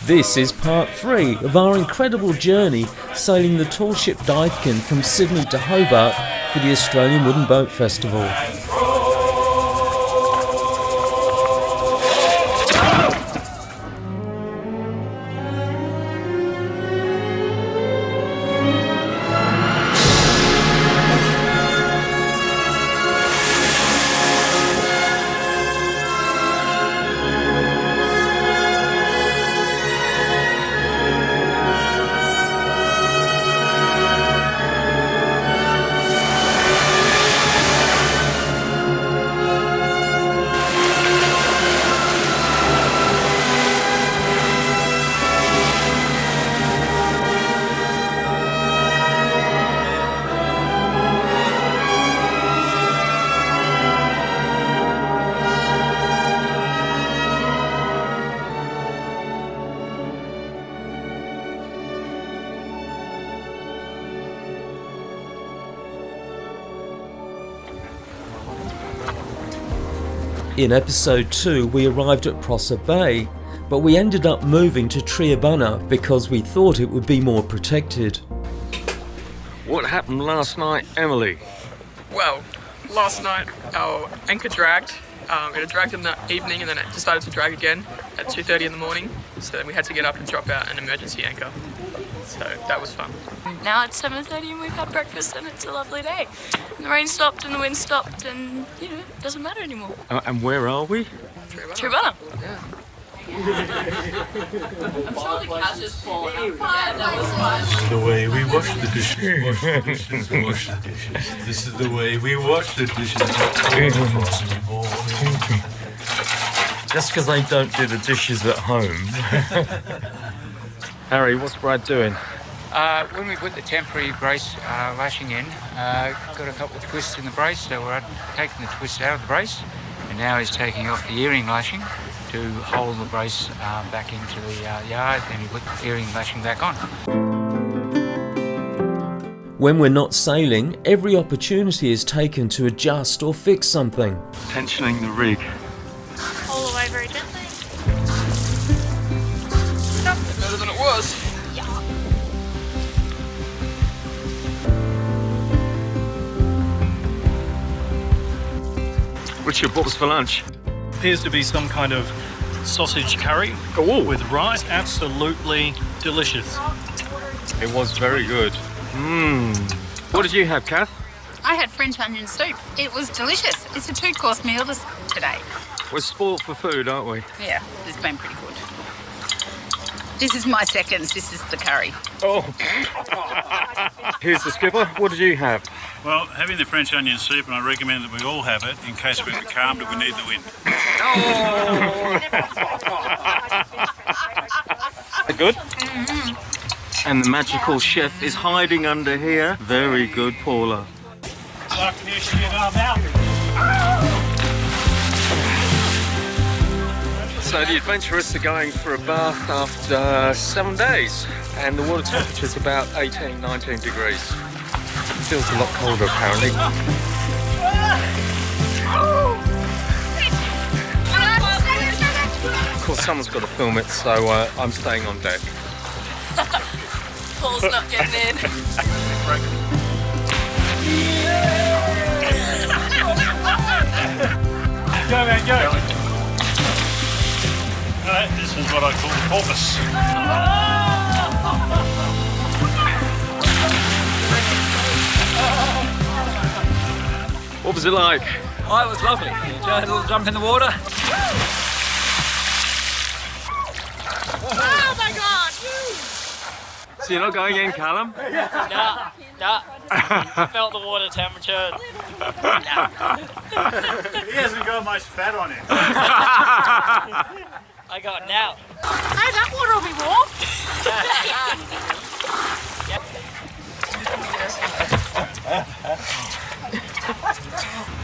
This is part 3 of our incredible journey sailing the tall ship Duyfken from Sydney to Hobart for the Australian Wooden Boat Festival. In episode 2 we arrived at Prosser Bay, but we ended up moving to Triabunna because we thought it would be more protected. What happened last night, Emily? Well, last night our anchor dragged. It had dragged in the evening and then it decided to drag again at 2:30 in the morning. So then we had to get up and drop out an emergency anchor. So that was fun. Now it's 7:30 and we've had breakfast and it's a lovely day. And the rain stopped and the wind stopped and, you know, it doesn't matter anymore. And where are we? Triabunna. Yeah. I'm sure the couch is full. That was fun. The way we wash the dishes, wash the dishes, wash the dishes. This is the way we wash the dishes. Just because they don't do the dishes at home. Harry, what's Brad doing? When we put the temporary brace lashing in, got a couple of twists in the brace, so we're taking the twist out of the brace, and now he's taking off the earring lashing to hold the brace back into the yard, and he put the earring lashing back on. When we're not sailing, every opportunity is taken to adjust or fix something. Tensioning the rig. All the way very gently. Better than it was. Richard, what was for lunch? Appears to be some kind of sausage curry with rice. Absolutely delicious. It was very good. What did you have, Kath? I had French onion soup. It was delicious. It's a 2-course meal today. We're spoiled for food, aren't we? Yeah, it's been pretty good. This is my seconds. This is the curry. Oh. Here's the skipper. What did you have? Well, having the French onion soup, and I recommend that we all have it in case we're becalmed and we need the wind. Good? And the magical chef is hiding under here. Very good, Paula. So the adventurers are going for a bath after 7 days, and the water temperature is about 18, 19 degrees. It feels a lot colder apparently. Of course someone's got to film it, so I'm staying on deck. Paul's not getting in. Go, man, go! This is what I call the porpoise. What was it like? Oh, it was lovely. Enjoyed a little jump in the water. Oh my God! So you're not going in, Callum? Nah. I felt the water temperature. He hasn't got much fat on him. I got it now. Hey, that water will be warm.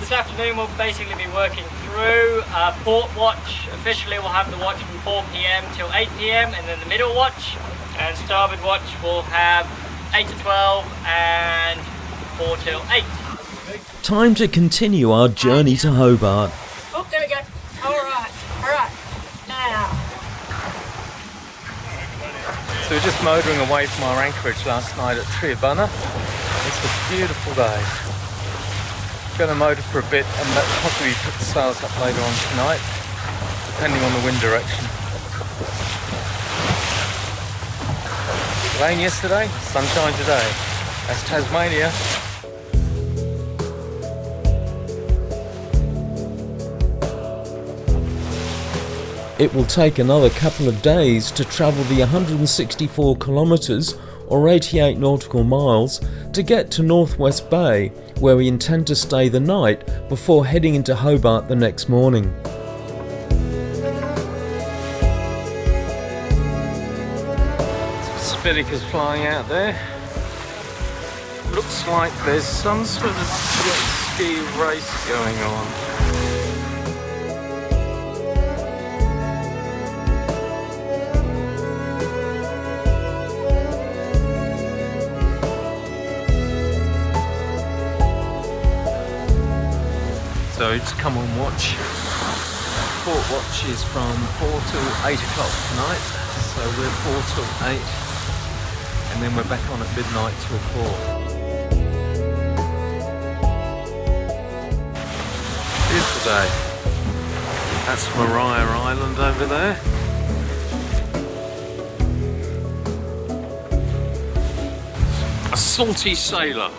This afternoon we'll basically be working through port watch. Officially we'll have the watch from 4 p.m. till 8 p.m. and then the middle watch. And starboard watch will have 8 to 12 and 4 till 8. Time to continue our journey to Hobart. Oh, there we go. So we're just motoring away from our anchorage last night at Triabunna. It's a beautiful day. Going to motor for a bit and possibly put the sails up later on tonight, depending on the wind direction. Rain yesterday, sunshine today. That's Tasmania. It will take another couple of days to travel the 164 kilometres or 88 nautical miles to get to Northwest Bay, where we intend to stay the night before heading into Hobart the next morning. Spinnaker's flying out there. Looks like there's some sort of jet ski race going on. So just come on watch. Port watch is from 4 till 8 o'clock tonight. So we're 4 till 8 and then we're back on at midnight till 4. Beautiful day. That's Maria Island over there. A salty sailor.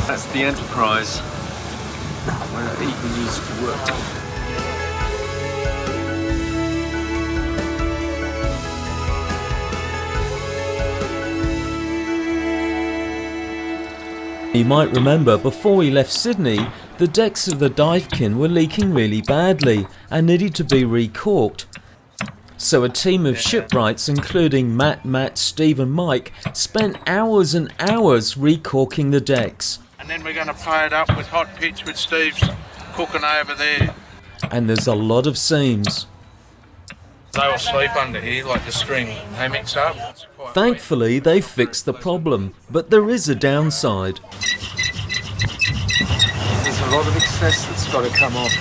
That's the Enterprise where Eagle used to work. You might remember before we left Sydney, the decks of the Duyfken were leaking really badly and needed to be recorked. So a team of shipwrights, including Matt, Steve and Mike, spent hours and hours recorking the decks. And then we're going to pay it up with hot pitch with Steve's cooking over there. And there's a lot of seams. They all sleep under here like the string hammocks up. Thankfully, they fixed the problem, but there is a downside. There's a lot of excess that's got to come off.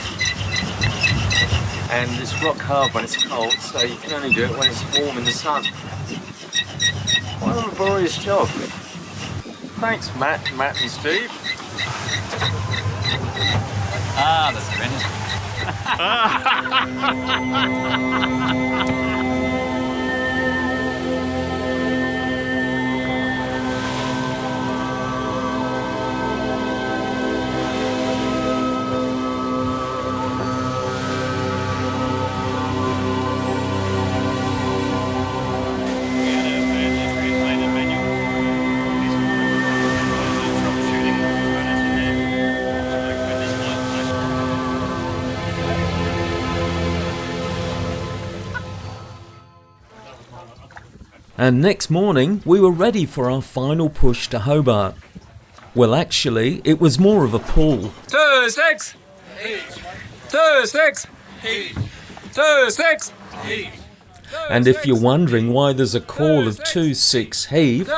And it's rock hard when it's cold, so you can only do it when it's warm in the sun. What a laborious job. Thanks, Matt and Steve. Ah, that's And next morning, we were ready for our final push to Hobart. Well, actually, it was more of a pull. 2, 6! 2, 6! 2, 6! And if you're wondering why there's a call of 2-6 heave,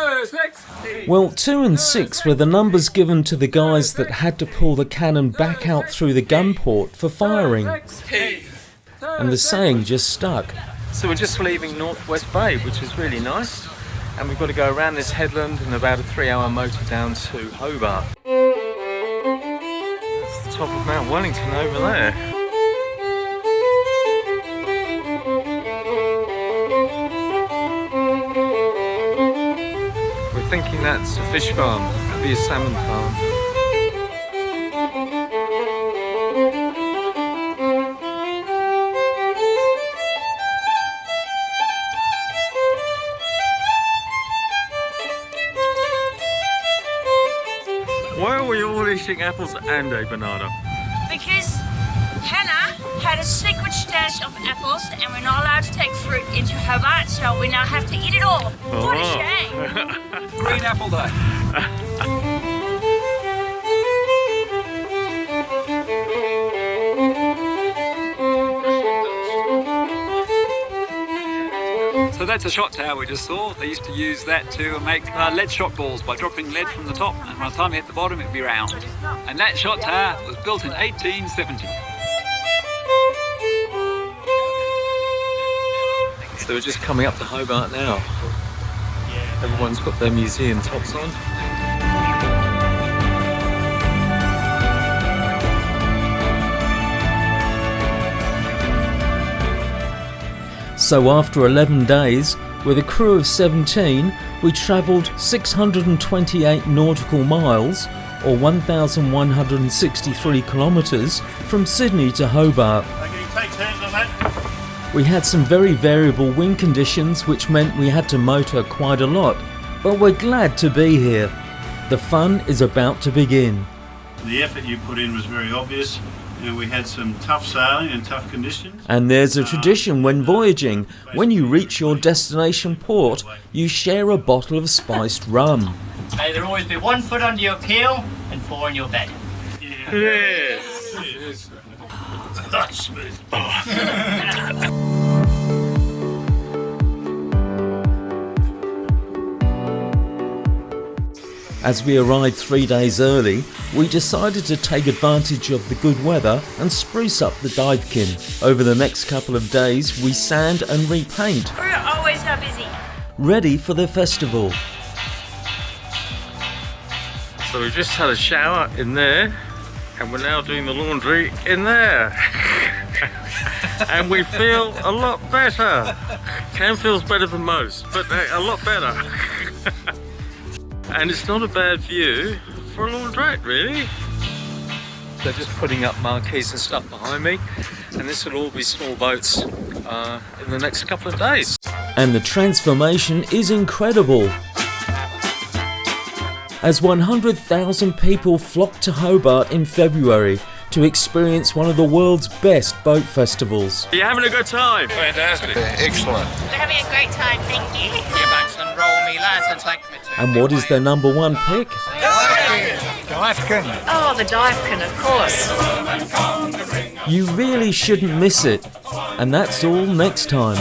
well, 2 and 6 were the numbers given to the guys that had to pull the cannon back out through the gun port for firing. And the saying just stuck. So we're just leaving Northwest Bay, which is really nice. And we've got to go around this headland and about a 3-hour motor down to Hobart. That's the top of Mount Wellington over there. We're thinking that's a fish farm, that'd be a salmon farm. Why are we all eating apples and a banana? Because Hannah had a secret stash of apples and we're not allowed to take fruit into Hobart, so we now have to eat it all. What a shame. Green apple day. So that's a shot tower we just saw. They used to use that to make lead shot balls by dropping lead from the top, and by the time it hit the bottom it'd be round. And that shot tower was built in 1870. So we're just coming up to Hobart now. Everyone's got their museum tops on. So after 11 days, with a crew of 17, we travelled 628 nautical miles, or 1,163 kilometres, from Sydney to Hobart. We had some very variable wind conditions, which meant we had to motor quite a lot, but we're glad to be here. The fun is about to begin. The effort you put in was very obvious. We had some tough sailing and tough conditions. And there's a tradition when voyaging. When you reach your destination port, you share a bottle of spiced rum. May there always be 1 foot under your keel and 4 in your bed. Yes. That's smooth. As we arrived 3 days early, we decided to take advantage of the good weather and spruce up the Duyfken. Over the next couple of days, we sand and repaint, We're always so busy. ready for the festival. So we've just had a shower in there, and we're now doing the laundry in there. And we feel a lot better. Cam feels better than most, but a lot better. And it's not a bad view for a laundrette, really. They're just putting up marquees and stuff behind me, and this will all be small boats in the next couple of days. And the transformation is incredible. As 100,000 people flocked to Hobart in February to experience one of the world's best boat festivals. Are you having a good time? Fantastic. Excellent. We're having a great time, thank you. And roll me lads and take me to. And what is their number one pick? Duyfken. Oh, the Duyfken, of course. You really shouldn't miss it. And that's all next time.